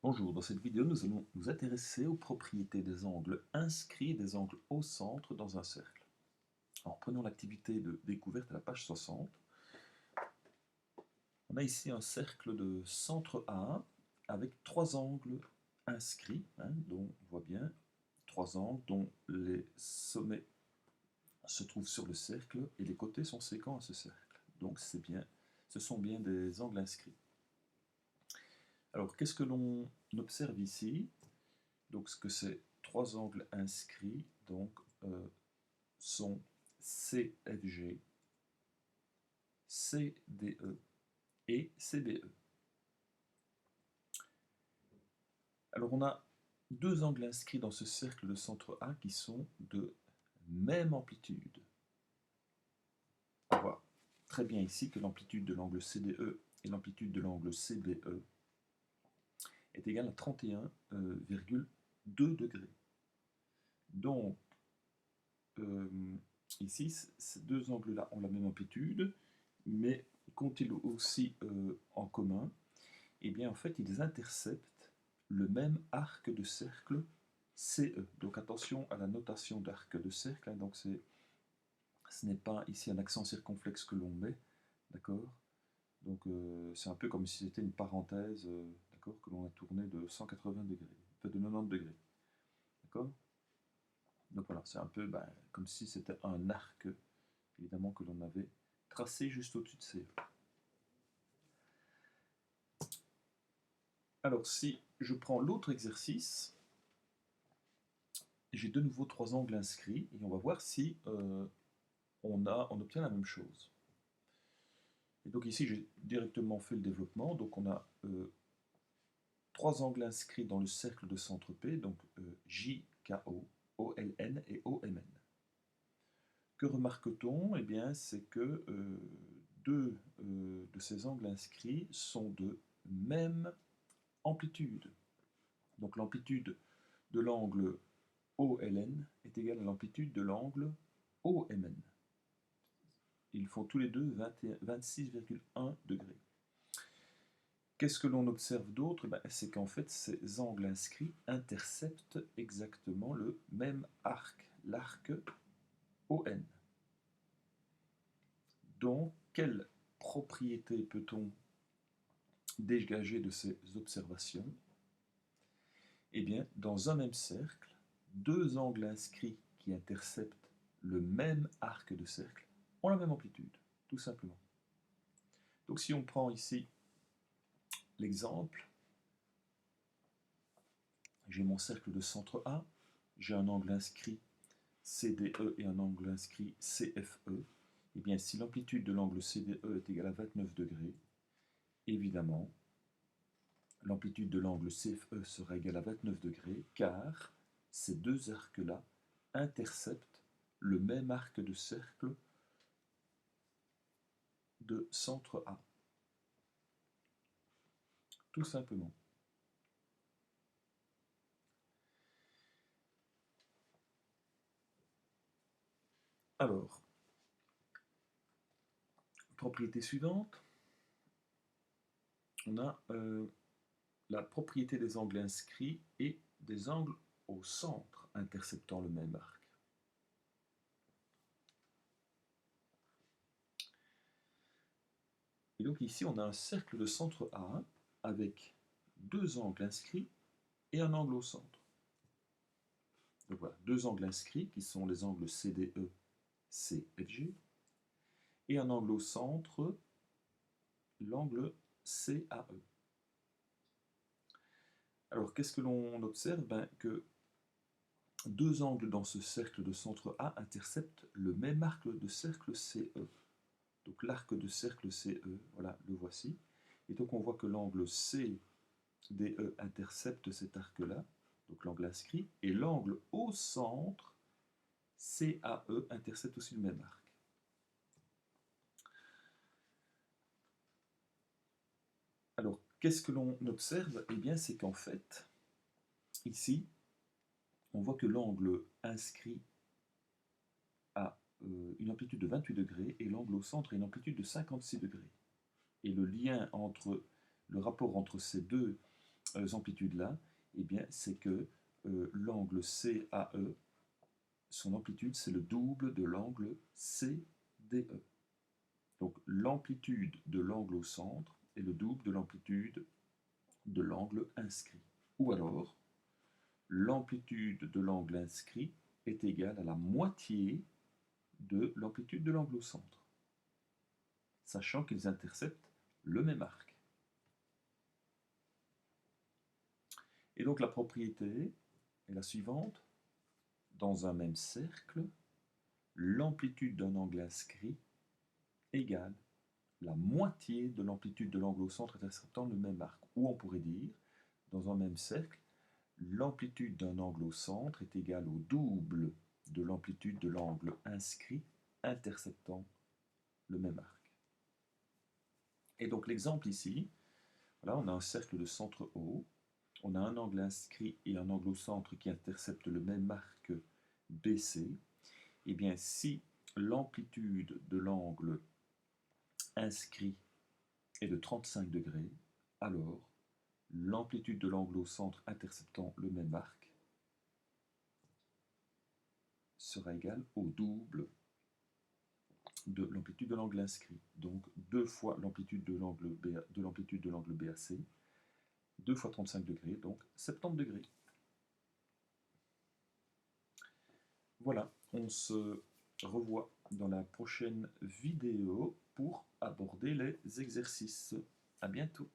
Bonjour, dans cette vidéo, nous allons nous intéresser aux propriétés des angles inscrits et des angles au centre dans un cercle. Alors, prenons l'activité de découverte à la page 60. On a ici un cercle de centre A avec trois angles inscrits, dont on voit bien trois angles dont les sommets se trouvent sur le cercle et les côtés sont séquents à ce cercle. Donc ce sont bien des angles inscrits. Alors, qu'est-ce que l'on observe ici? Donc, ce que ces trois angles inscrits sont CFG, CDE et CBE. Alors, on a deux angles inscrits dans ce cercle de centre A qui sont de même amplitude. On voit très bien ici que l'amplitude de l'angle CDE et l'amplitude de l'angle CBE est égale à 31,2 degrés. Donc, ici, ces deux angles-là ont la même amplitude, mais qu'ont-ils aussi en commun? Eh bien, en fait, ils interceptent le même arc de cercle CE. Donc, attention à la notation d'arc de cercle. Donc, ce n'est pas ici un accent circonflexe que l'on met, d'accord? Donc, c'est un peu comme si c'était une parenthèse, d'accord, que l'on a tournée de 180 degrés, enfin de 90 degrés, d'accord? Donc voilà, c'est un peu comme si c'était un arc, évidemment, que l'on avait tracé juste au-dessus de CE. Alors, si je prends l'autre exercice, j'ai de nouveau trois angles inscrits et on va voir si on obtient la même chose. Et donc ici, j'ai directement fait le développement. Donc on a trois angles inscrits dans le cercle de centre P, donc JKO, OLN et OMN. Que remarque-t-on? Eh bien, c'est que deux de ces angles inscrits sont de même amplitude. Donc l'amplitude de l'angle OLN est égale à l'amplitude de l'angle OMN. Ils font tous les deux 26,1 degrés. Qu'est-ce que l'on observe d'autre? C'est qu'en fait, ces angles inscrits interceptent exactement le même arc, l'arc ON. Donc, quelle propriété peut-on dégager de ces observations? Eh bien, dans un même cercle, deux angles inscrits qui interceptent le même arc de cercle ont la même amplitude, tout simplement. Donc si on prend ici l'exemple, j'ai mon cercle de centre A, j'ai un angle inscrit CDE et un angle inscrit CFE. Eh bien, si l'amplitude de l'angle CDE est égale à 29 degrés, évidemment, l'amplitude de l'angle CFE sera égale à 29 degrés, car ces deux arcs-là interceptent le même arc de cercle de centre A. Tout simplement. Alors, propriété suivante, on a la propriété des angles inscrits et des angles au centre interceptant le même arc. Et donc ici, on a un cercle de centre A avec deux angles inscrits et un angle au centre. Donc voilà, deux angles inscrits qui sont les angles CDE, CFG, et un angle au centre, l'angle CAE. Alors qu'est-ce que l'on observe? Que deux angles dans ce cercle de centre A interceptent le même arc de cercle CE. Donc l'arc de cercle CE, voilà, le voici. Et donc on voit que l'angle CDE intercepte cet arc-là, donc l'angle inscrit, et l'angle au centre, CAE, intercepte aussi le même arc. Alors, qu'est-ce que l'on observe? Eh bien, c'est qu'en fait, ici, on voit que l'angle inscrit a une amplitude de 28 degrés et l'angle au centre a une amplitude de 56 degrés. Et le rapport entre ces deux amplitudes-là, eh bien, c'est que l'angle CAE, son amplitude, c'est le double de l'angle CDE. Donc l'amplitude de l'angle au centre est le double de l'amplitude de l'angle inscrit. Ou alors, l'amplitude de l'angle inscrit est égale à la moitié de l'amplitude de l'angle au centre, sachant qu'ils interceptent le même arc. Et donc la propriété est la suivante. Dans un même cercle, l'amplitude d'un angle inscrit égale la moitié de l'amplitude de l'angle au centre interceptant le même arc. Ou on pourrait dire, dans un même cercle, l'amplitude d'un angle au centre est égale au double de l'amplitude de l'angle inscrit interceptant le même arc. Et donc l'exemple ici, voilà, on a un cercle de centre O, on a un angle inscrit et un angle au centre qui interceptent le même arc BC. Et bien si l'amplitude de l'angle inscrit est de 35 degrés, alors l'amplitude de l'angle au centre interceptant le même arc sera égale au double de l'amplitude de l'angle inscrit. Donc 2 fois l'amplitude de l'angle BAC, 2 fois 35 degrés, donc 70 degrés. Voilà, on se revoit dans la prochaine vidéo pour aborder les exercices. À bientôt.